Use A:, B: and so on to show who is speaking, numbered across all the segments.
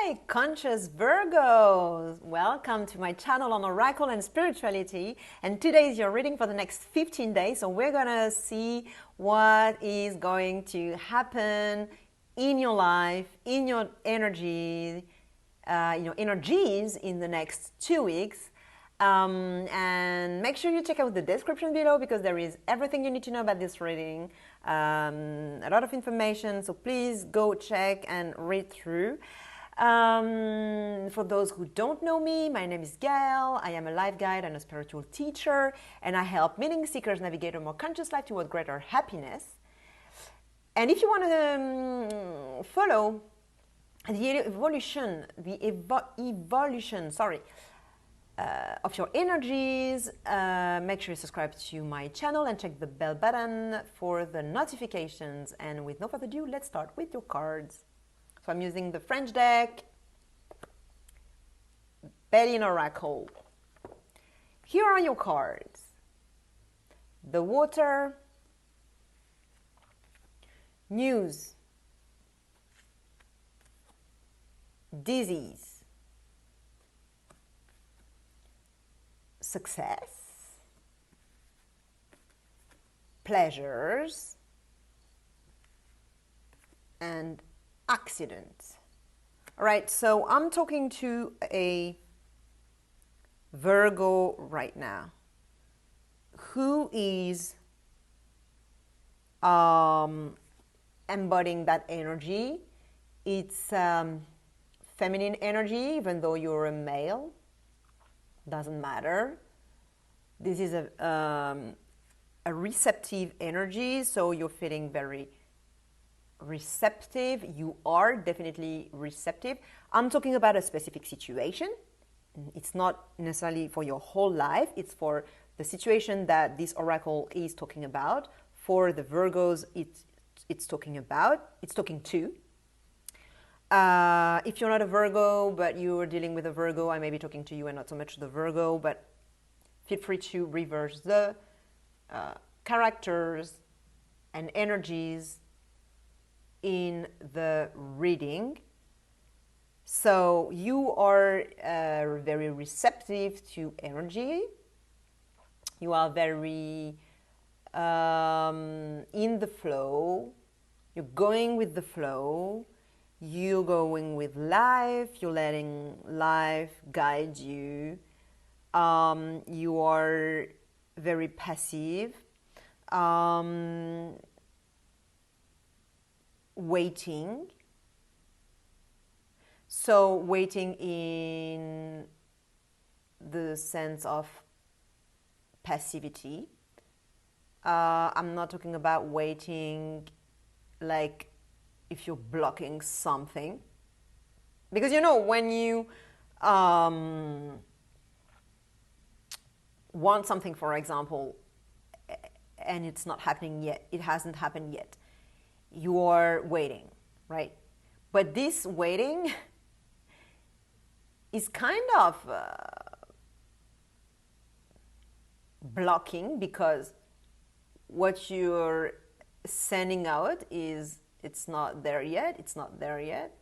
A: Hey, conscious Virgos! Welcome to my channel on Oracle and Spirituality. And today is your reading for the next 15 days. So we're gonna see what is going to happen in your life, in your energy, energies in the next 2 weeks. And make sure you check out the description below because there is everything you need to know about this reading, a lot of information, so please go check and read through. For those who don't know me, my name is Gail. I am a life guide and a spiritual teacher, and I help meaning seekers navigate a more conscious life toward greater happiness. And if you want to follow the evolution, of your energies, make sure you subscribe to my channel and check the bell button for the notifications. And with no further ado, let's start with your cards. So I'm using the French deck, Belline Oracle. Here are your cards. The Water, News, Disease, Success, Pleasures, and Accident. All right, so I'm talking to a Virgo right now who is embodying that energy. It's feminine energy, even though you're a male. Doesn't matter. This is a receptive energy, so you're feeling very receptive. You are definitely receptive. I'm talking about a specific situation. It's not necessarily for your whole life. It's for the situation that this oracle is talking about. For the Virgos, it's talking to. If you're not a Virgo, but you're dealing with a Virgo, I may be talking to you and not so much the Virgo, but feel free to reverse the characters and energies in the reading. So you are very receptive to energy. You are very in the flow. You're going with the flow. You're going with life. You're letting life guide you. You are very passive. Waiting. So waiting in the sense of passivity. I'm not talking about waiting like if you're blocking something. Because you know, when you want something, for example, and it's not happening yet, it hasn't happened yet, you are waiting, right? But this waiting is kind of blocking, because what you're sending out is it's not there yet, it's not there yet,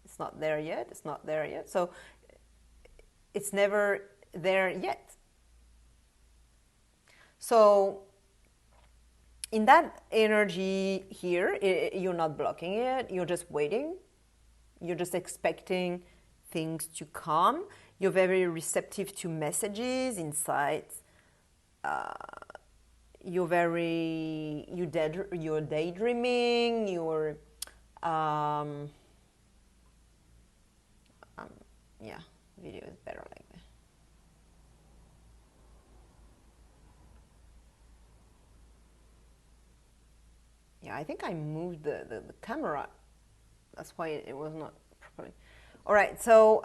A: it's not there yet, it's not there yet. So it's never there yet. So in that energy here, you're not blocking it, you're just waiting. You're just expecting things to come. You're very receptive to messages, insights. You're daydreaming. You're yeah, video is better like that. Yeah, I think I moved the camera. That's why it was not properly. All right, so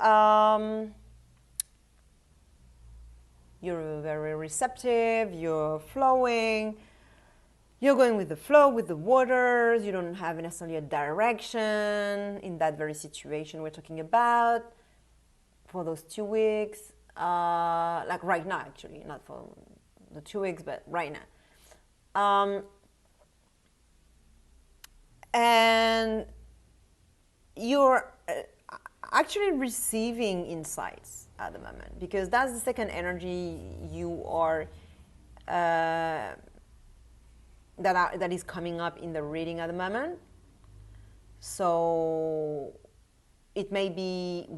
A: you're very receptive, you're flowing, you're going with the flow, with the waters, you don't have necessarily a direction in that very situation we're talking about for those 2 weeks, like right now actually, not for the 2 weeks, but right now. And you're actually receiving insights at the moment, because that's the second energy you are that is coming up in the reading at the moment. So it may be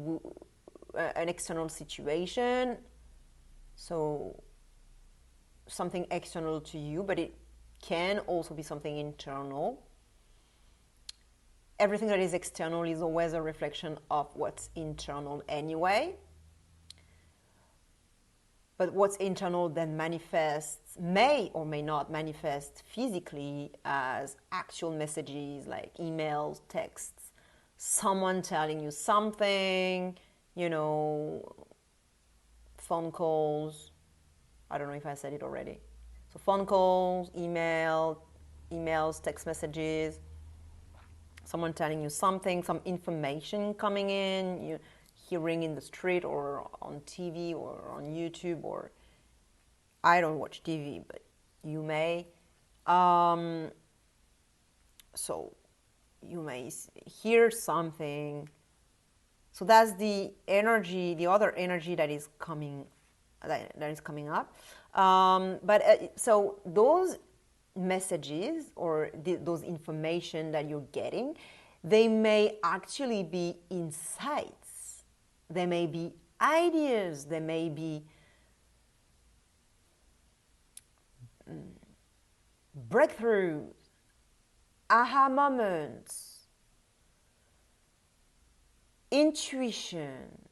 A: an external situation, so something external to you, but it can also be something internal. Everything that is external is always a reflection of what's internal anyway. But what's internal then manifests, may or may not manifest physically as actual messages like emails, texts, someone telling you something, you know, phone calls. I don't know if I said it already. So phone calls, emails, text messages, someone telling you something, some information coming in, you hearing in the street or on TV or on YouTube, or I don't watch TV, but you may. So you may hear something. So that's the energy, the other energy that is coming up. So those messages or those information that you're getting, they may actually be insights. They may be ideas. They may be breakthroughs, aha moments, intuition,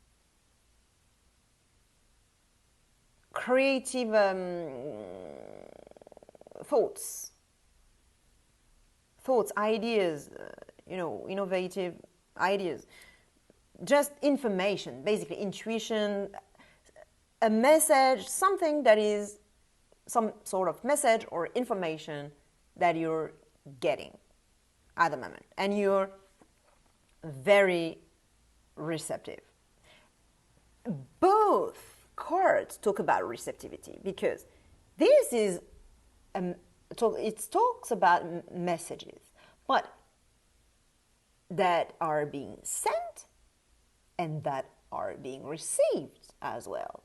A: creative thoughts, ideas, innovative ideas. Just information, basically intuition, a message, something that is some sort of message or information that you're getting at the moment, and you're very receptive. Both cards talk about receptivity, because this is it talks about messages, but that are being sent and that are being received as well,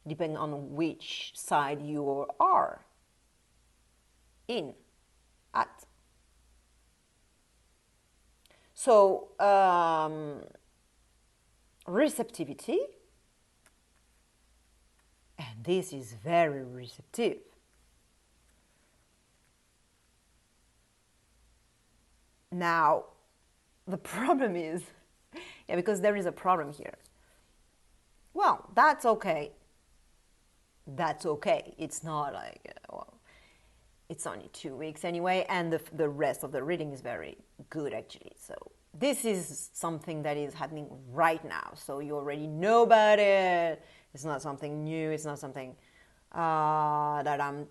A: depending on which side you are at. So receptivity, and this is very receptive. Now, the problem is, because there is a problem here. Well, that's okay. That's okay. It's not like, it's only 2 weeks anyway, and the rest of the reading is very good actually. So this is something that is happening right now. So you already know about it. It's not something new. It's not something that I'm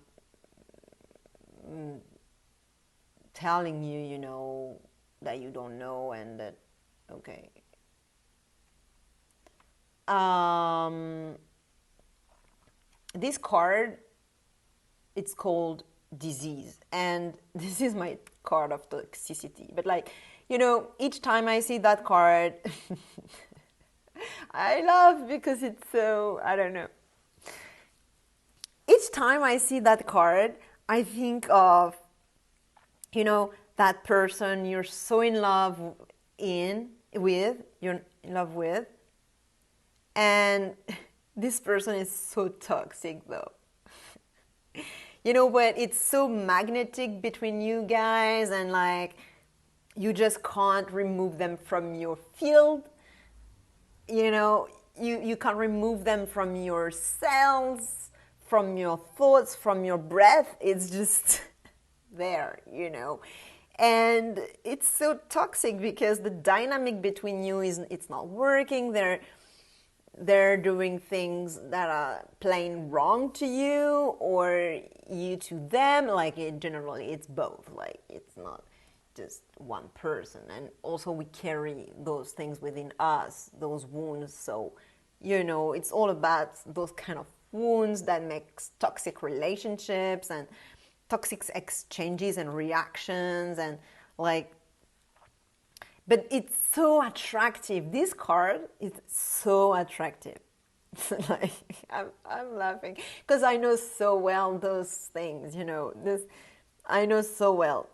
A: telling you, that you don't know, and that, okay. This card, it's called disease, and this is my card of toxicity. But each time I see that card, I laugh because it's so, I don't know. Each time I see that card, I think of, that person you're so in love with, and this person is so toxic though. But it's so magnetic between you guys, and you just can't remove them from your field. You can't remove them from your cells, from your thoughts, from your breath. It's just there, and it's so toxic because the dynamic between you it's not working. They're doing things that are plain wrong to you, or you to them. Generally it's both. It's not just one person, and also we carry those things within us, those wounds. So it's all about those kind of wounds that makes toxic relationships and toxic exchanges and reactions, and But it's so attractive. This card is so attractive. Like I'm laughing because I know so well those things, you know. This I know so well.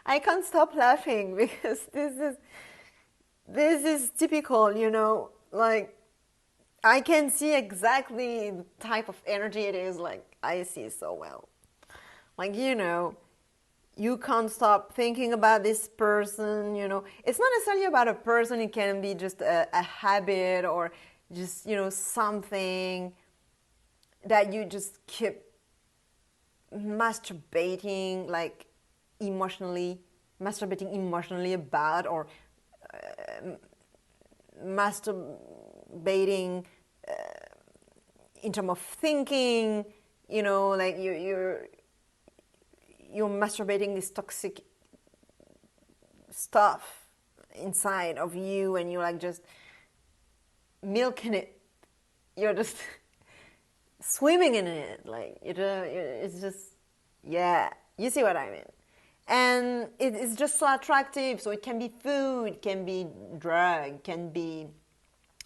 A: I can't stop laughing because this is typical, you know. Like I can see exactly the type of energy it is. Like I see so well. Like, you know, you can't stop thinking about this person, you know. It's not necessarily about a person. It can be just a habit or just, you know, something that you just keep masturbating, like masturbating emotionally about, or masturbating in terms of thinking, you know, like you're masturbating this toxic stuff inside of you, and you're like just milking it. You're just swimming in it. Like it's just, yeah, you see what I mean. And it's just so attractive. So it can be food, can be drug, can be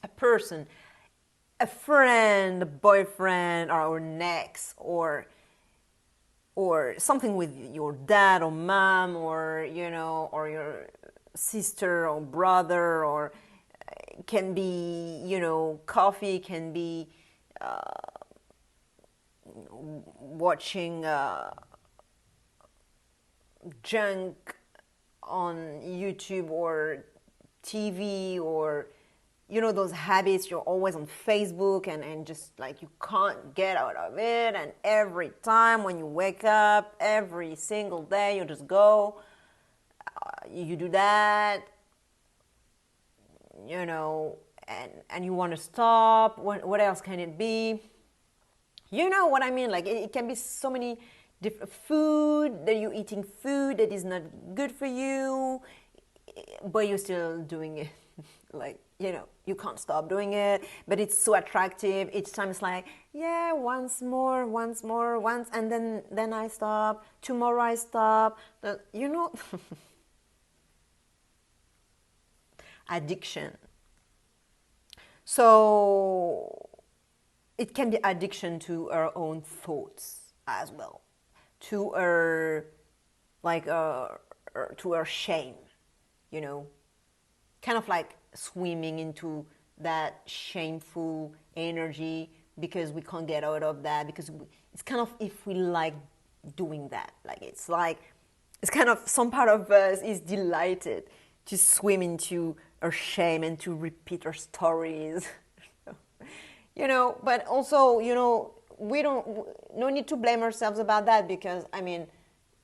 A: a person, a friend, a boyfriend, or an ex, or something with your dad or mom, or, you know, or your sister or brother, or can be, you know, coffee, can be watching junk on YouTube or TV, or, you know, those habits. You're always on Facebook, and just like you can't get out of it, and every time when you wake up, every single day, you just go, you do that, you know, and you want to stop. What else can it be? You know what I mean? Like it can be so many different food, that you're eating food that is not good for you, but you're still doing it. Like, you know, you can't stop doing it, but it's so attractive. Each time it's like, yeah, once more, and then I stop. Tomorrow I stop. You know, addiction. So it can be addiction to our own thoughts as well, to our, like, to our shame, you know, kind of like swimming into that shameful energy because we can't get out of that, because it's kind of, if we like doing that, like it's kind of, some part of us is delighted to swim into our shame and to repeat our stories. You know, but also, you know, no need to blame ourselves about that, because, I mean,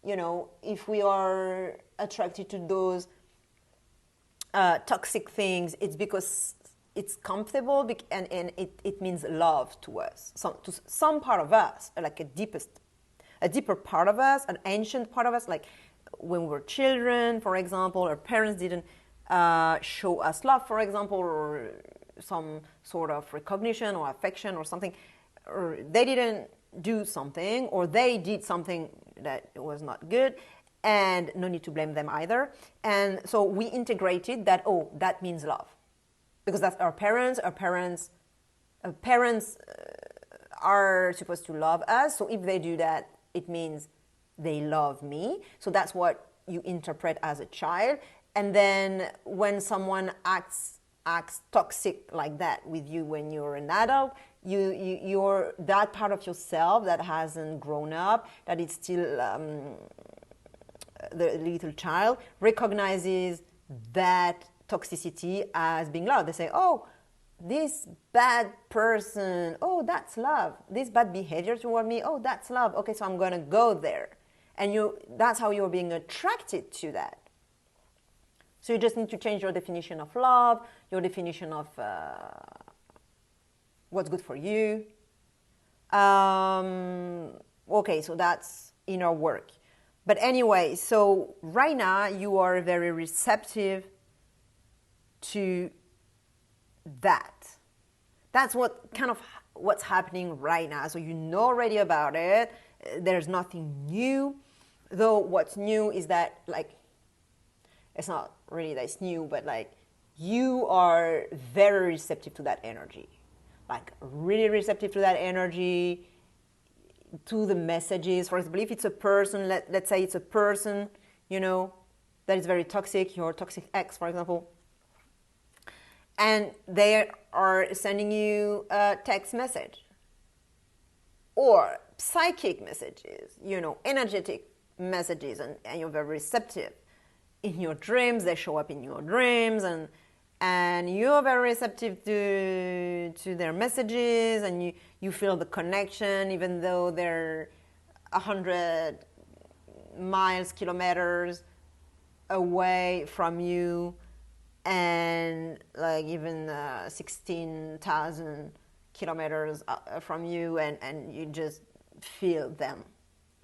A: you know, if we are attracted to those toxic things, it's because it's comfortable, and it means love to us, to some part of us, like a deeper part of us, an ancient part of us. Like when we were children, for example, our parents didn't show us love, for example, or some sort of recognition or affection or something, or they didn't do something, or they did something that was not good, and no need to blame them either. And so we integrated that, oh, that means love, because that's our parents. Our parents are supposed to love us, so if they do that, it means they love me. So that's what you interpret as a child. And then when someone acts toxic like that with you when you're an adult, you're that part of yourself that hasn't grown up, that is still the little child, recognizes that toxicity as being love. They say, oh, this bad person, oh, that's love. This bad behavior toward me, oh, that's love. Okay, so I'm going to go there. And that's how you're being attracted to that. So you just need to change your definition of love, your definition of what's good for you. Okay, so that's inner work. But anyway, so right now you are very receptive to that. That's what's happening right now. So you know already about it. There's nothing new. Though what's new is that, like, it's not really that it's new, but like you are very receptive to that energy, like really receptive to that energy, to the messages. For example, if it's a person, let's say it's a person, you know, that is very toxic, your toxic ex, for example, and they are sending you a text message or psychic messages, you know, energetic messages, and you're very receptive. In your dreams, they show up in your dreams, and you're very receptive to their messages, and you feel the connection, even though they're 100 miles, kilometers away from you, and like even 16,000 kilometers from you, and you just feel them.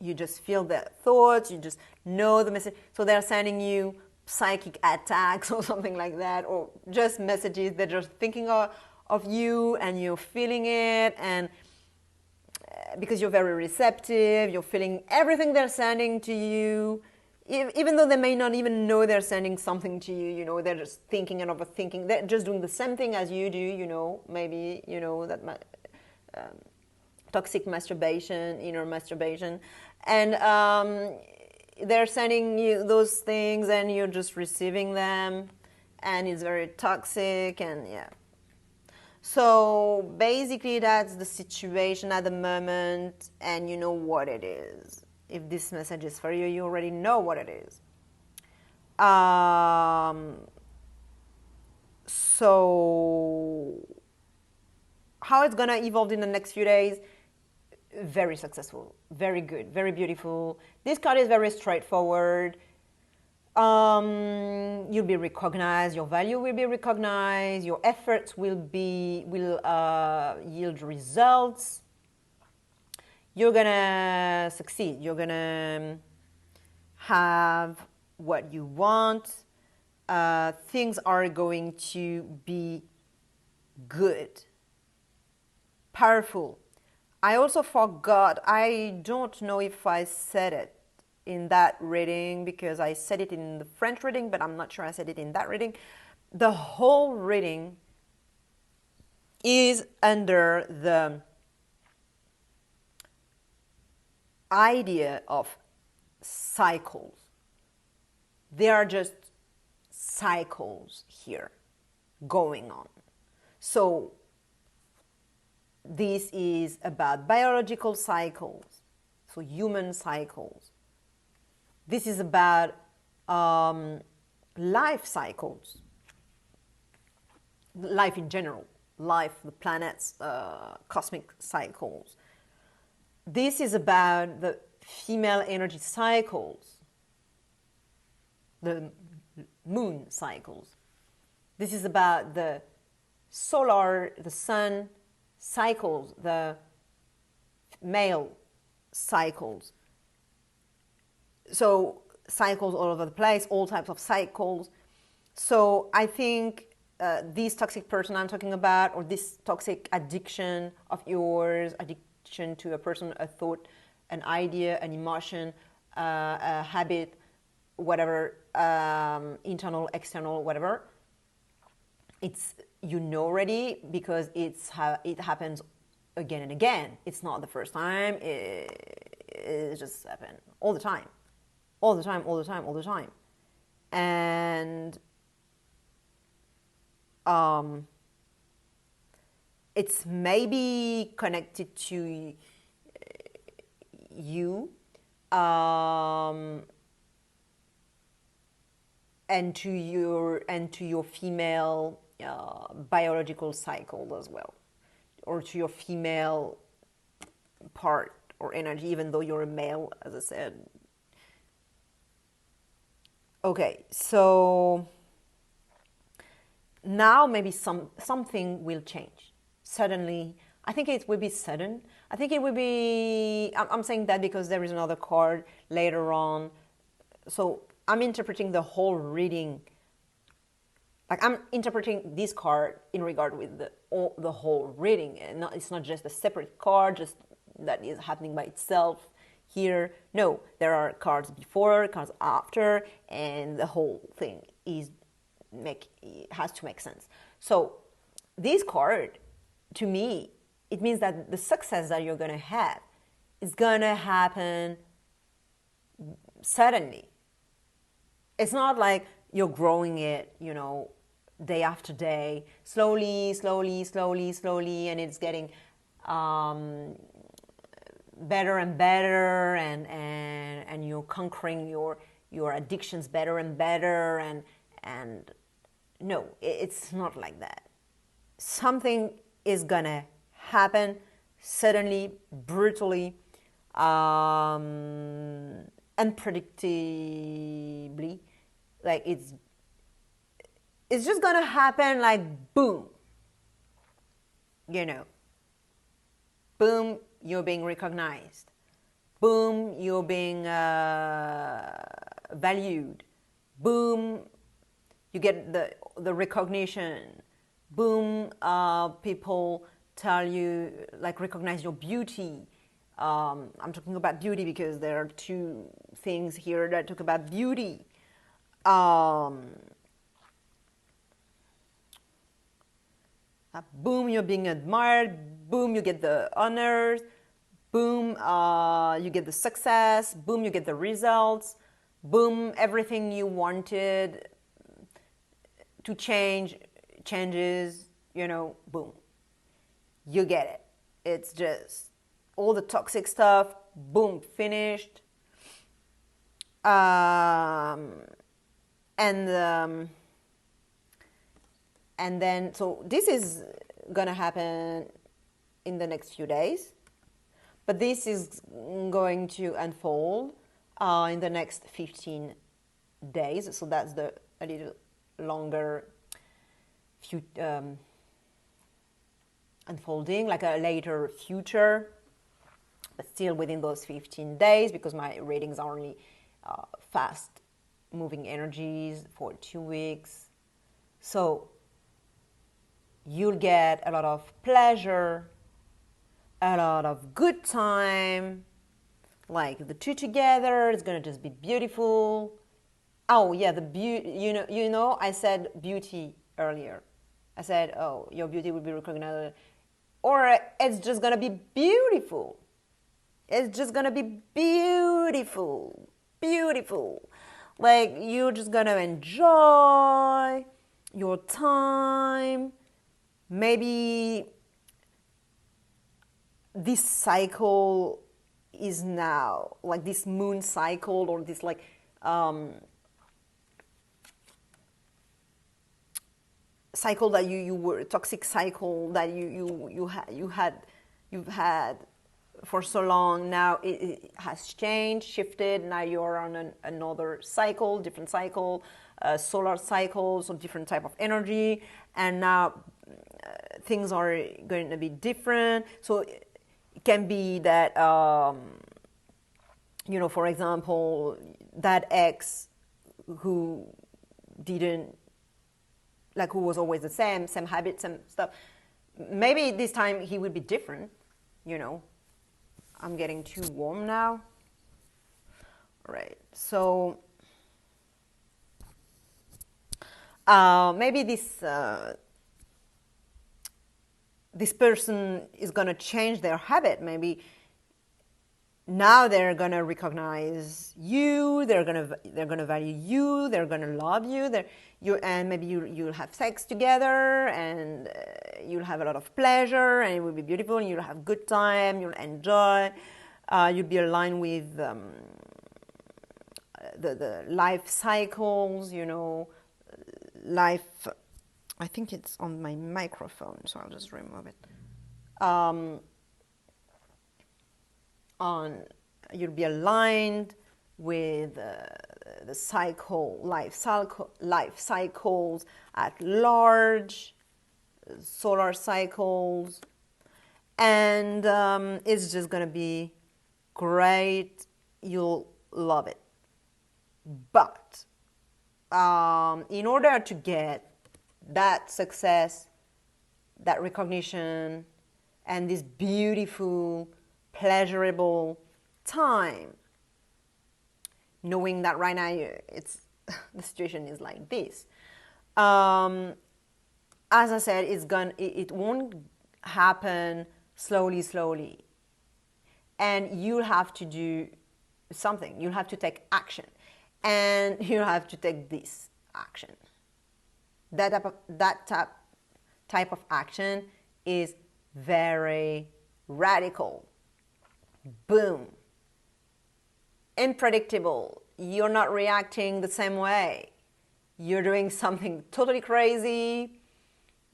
A: You just feel their thoughts, you just know the message. So they're sending you psychic attacks or something like that, or just messages. They're just thinking of you, and you're feeling it, and because you're very receptive, you're feeling everything they're sending to you, even though they may not even know they're sending something to you, you know, they're just thinking and overthinking. They're just doing the same thing as you do, you know, maybe, you know, that toxic masturbation, inner masturbation. And they're sending you those things, and you're just receiving them, and it's very toxic, and yeah. So basically that's the situation at the moment, and you know what it is. If this message is for you, you already know what it is. So how it's gonna evolve in the next few days? Very successful, very good, very beautiful. This card is very straightforward. You'll be recognized, your value will be recognized, your efforts will yield results. You're gonna succeed, you're gonna have what you want. Things are going to be good, powerful. I also forgot, I don't know if I said it in that reading, because I said it in the French reading, but I'm not sure I said it in that reading. The whole reading is under the idea of cycles. There are just cycles here going on. So this is about biological cycles, so human cycles. This is about life cycles, life in general, life, the planets, cosmic cycles. This is about the female energy cycles, the moon cycles. This is about the solar, the sun cycles, the male cycles. So cycles all over the place, all types of cycles. So I think this toxic person I'm talking about, or this toxic addiction of yours, addiction to a person, a thought, an idea, an emotion, a habit, whatever, internal, external, whatever, it's, you know already, because it happens again and again. It's not the first time, it just happens all the time. All the time, all the time, all the time. And it's maybe connected to you, and to your female biological cycle as well, or to your female part or energy, even though you're a male, as I said. Okay, so now maybe something will change suddenly. I think it will be sudden. I think it will be, I'm saying that because there is another card later on. So I'm interpreting the whole reading. Like, I'm interpreting this card in regard with the whole reading. And it's not just a separate card, just that is happening by itself here. No, there are cards before, cards after, and the whole thing has to make sense. So this card, to me, it means that the success that you're going to have is going to happen suddenly. It's not like you're growing it, day after day, slowly, and it's getting better and better, and you're conquering your addictions better and better, and no, it's not like that. Something is gonna happen suddenly, brutally, unpredictably. Like it's just gonna happen, like boom, boom, you're being recognized, boom, you're being valued, boom, you get the recognition, boom, people tell you, like, recognize your beauty. I'm talking about beauty because there are two things here that talk about beauty. Boom, you're being admired, boom, you get the honors, boom, you get the success, boom, you get the results, boom, everything you wanted to changes, boom, you get it. It's just all the toxic stuff, boom, finished. And then, so this is gonna happen in the next few days, but this is going to unfold in the next 15 days. So that's a little longer unfolding, like a later future, but still within those 15 days, because my readings are only fast moving energies for 2 weeks. So you'll get a lot of pleasure, a lot of good time, like the two together. It's gonna just be beautiful. Oh yeah, the beauty. I said beauty earlier. I said, oh, your beauty will be recognized, or it's just gonna be beautiful. It's just gonna be beautiful, beautiful. Like, you're just gonna enjoy your time. Maybe this cycle is now, like this moon cycle, or this like cycle that you were, toxic cycle that you've had for so long. Now it has changed, shifted. Now you're on another cycle, different cycle, solar cycle, so different type of energy, and now things are going to be different. So it can be that, for example, that ex who didn't, like, who was always the same habits, same stuff. Maybe this time he will be different, I'm getting too warm now. All right, so maybe this person is gonna change their habit. Maybe now they're gonna recognize you. They're gonna value you. They're gonna love you. And maybe you'll have sex together, and you'll have a lot of pleasure, and it will be beautiful. And you'll have good time. You'll enjoy. You'll be aligned with the life cycles. Life. I think it's on my microphone, so I'll just remove it. You'll be aligned with the life cycles at large, solar cycles, and it's just gonna be great. You'll love it. But in order to get that success, that recognition, and this beautiful, pleasurable time, knowing that right now the situation is like this. As I said, it won't happen slowly. And you'll have to do something. You'll have to take action. And you'll have to take this action. That type of action is very radical. Boom. Unpredictable. You're not reacting the same way. You're doing something totally crazy.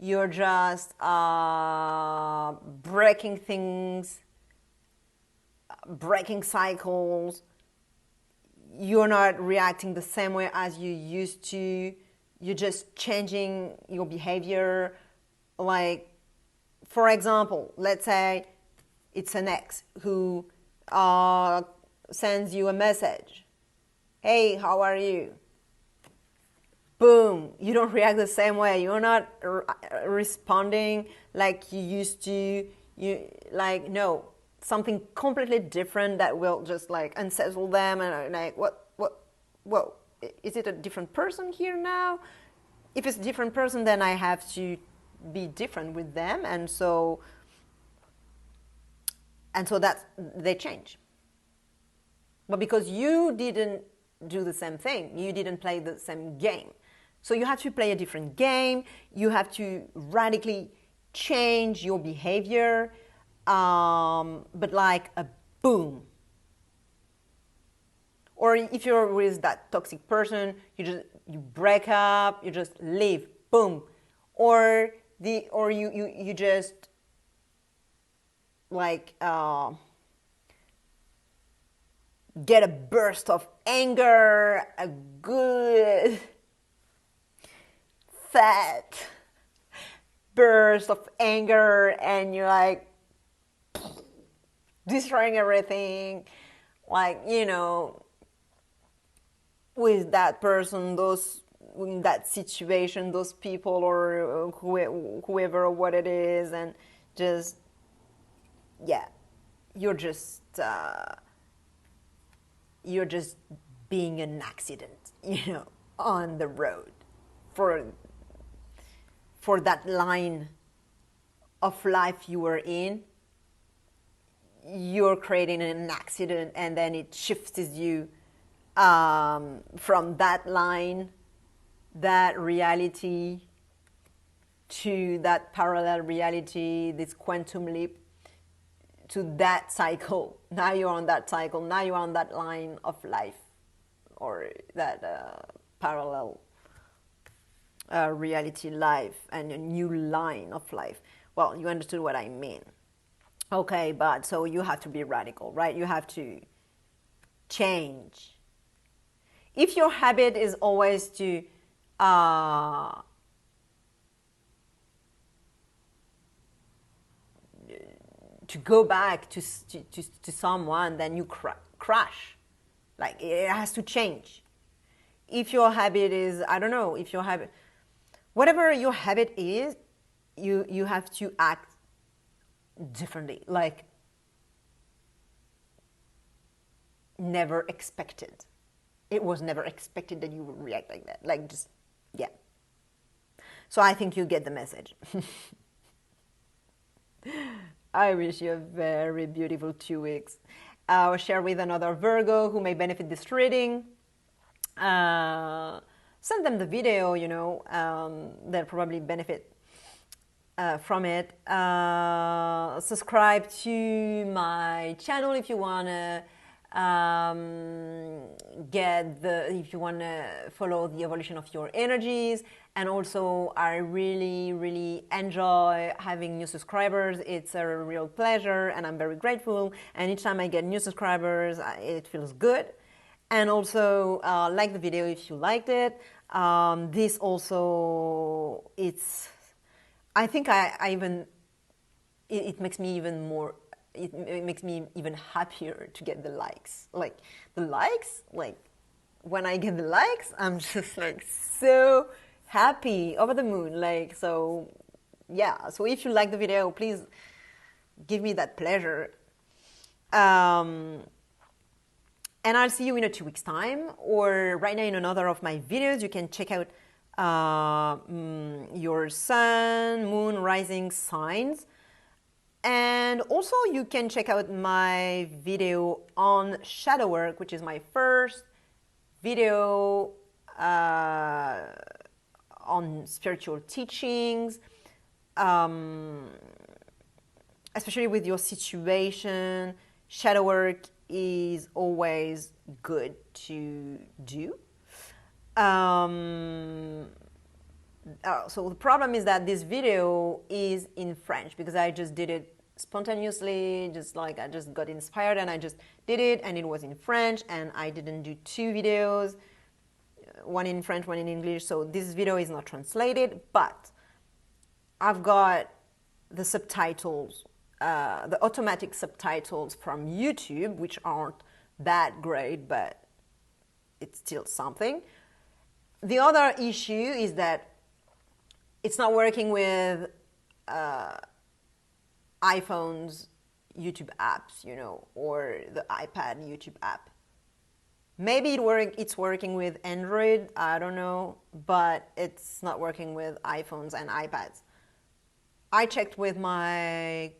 A: You're just breaking things, breaking cycles. You're not reacting the same way as you used to. You're just changing your behavior. Like, for example, let's say it's an ex who sends you a message. Hey, how are you? Boom, you don't react the same way. You're not responding like you used to. No, something completely different that will just like unsettle them and like, whoa, is it a different person here now? If it's a different person, then I have to be different with them, and so that they change. But because you didn't do the same thing, you didn't play the same game. So you have to play a different game. You have to radically change your behavior, but like a boom. Or if you're with that toxic person, you break up, you just leave, boom. Or you just like get a burst of anger, a good fat burst of anger, and you're like destroying everything, like, with that person, in that situation, those people, or whoever, or what it is, and just, you're just being an accident, on the road for that line of life you were in. You're creating an accident, and then it shifts you from that line, that reality, to that parallel reality, this quantum leap, to that cycle. Now you're on that cycle. Now you're on that line of life, or that parallel reality life, and a new line of life. Well, you understood what I mean. Okay, but so you have to be radical, right? You have to change. If your habit is always to go back to someone, then you crash. Like, it has to change. If your habit is, I don't know, whatever your habit is, you have to act differently. Like, never expected. It was never expected that you would react like that. Like, just, yeah. So I think you get the message. I wish you a very beautiful 2 weeks. I'll share with another Virgo who may benefit this reading. Send them the video, they'll probably benefit from it. Subscribe to my channel if you want to if you want to follow the evolution of your energies. And also, I really, really enjoy having new subscribers. It's a real pleasure, and I'm very grateful. And each time I get new subscribers, it feels good. And also, like the video if you liked it. This also, I think it makes me even more, it makes me even happier to get the likes. Like, the likes, like, when I get the likes, I'm just like so happy, over the moon. Like, so, yeah. So if you like the video, please give me that pleasure. And I'll see you in 2 weeks' time, or right now in another of my videos. You can check out your sun, moon, rising signs. And also you can check out my video on shadow work, which is my first video on spiritual teachings, especially with your situation. Shadow work is always good to do. So the problem is that this video is in French because I just did it spontaneously, just like I just got inspired and I just did it, and it was in French, and I didn't do 2 videos, one in French, one in English, so this video is not translated, but I've got the subtitles, the automatic subtitles from YouTube, which aren't that great, but it's still something. The other issue is that it's not working with iPhone's YouTube apps, or the iPad YouTube app. Maybe it's working with Android, I don't know, but it's not working with iPhones and iPads. I checked with my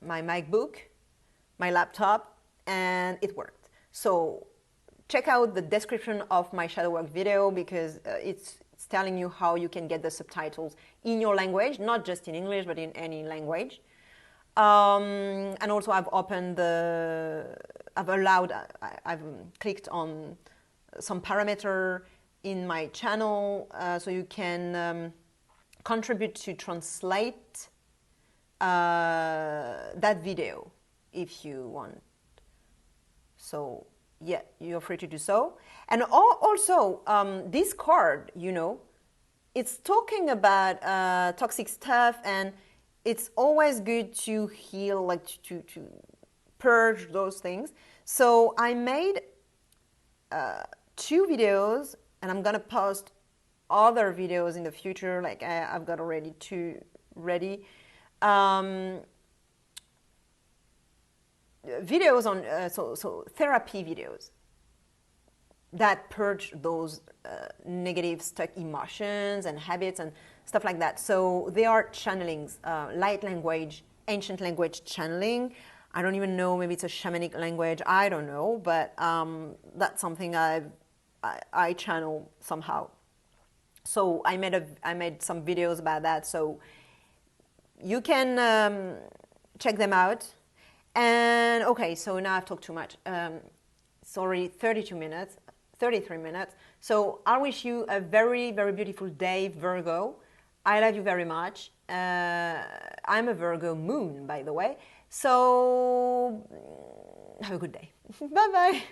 A: MacBook, my laptop, and it worked. So check out the description of my shadow work video because it's telling you how you can get the subtitles in your language, not just in English, but in any language. And also I've clicked on some parameter in my channel, so you can contribute to translate that video if you want. So yeah, you're free to do so. And also, this card, it's talking about toxic stuff, and it's always good to heal, like to purge those things. So I made 2 videos, and I'm gonna post other videos in the future. Like I've got already 2 ready. Videos on so therapy videos that purge those negative stuck emotions and habits and stuff like that. So they are channelings, light language, ancient language channeling. I don't even know, maybe it's a shamanic language, I don't know, but that's something I channel somehow. So I made some videos about that, so you can check them out. And okay, so now I've talked too much. It's already 33 minutes. So I wish you a very, very beautiful day, Virgo. I love you very much. I'm a Virgo moon, by the way. So have a good day. Bye-bye.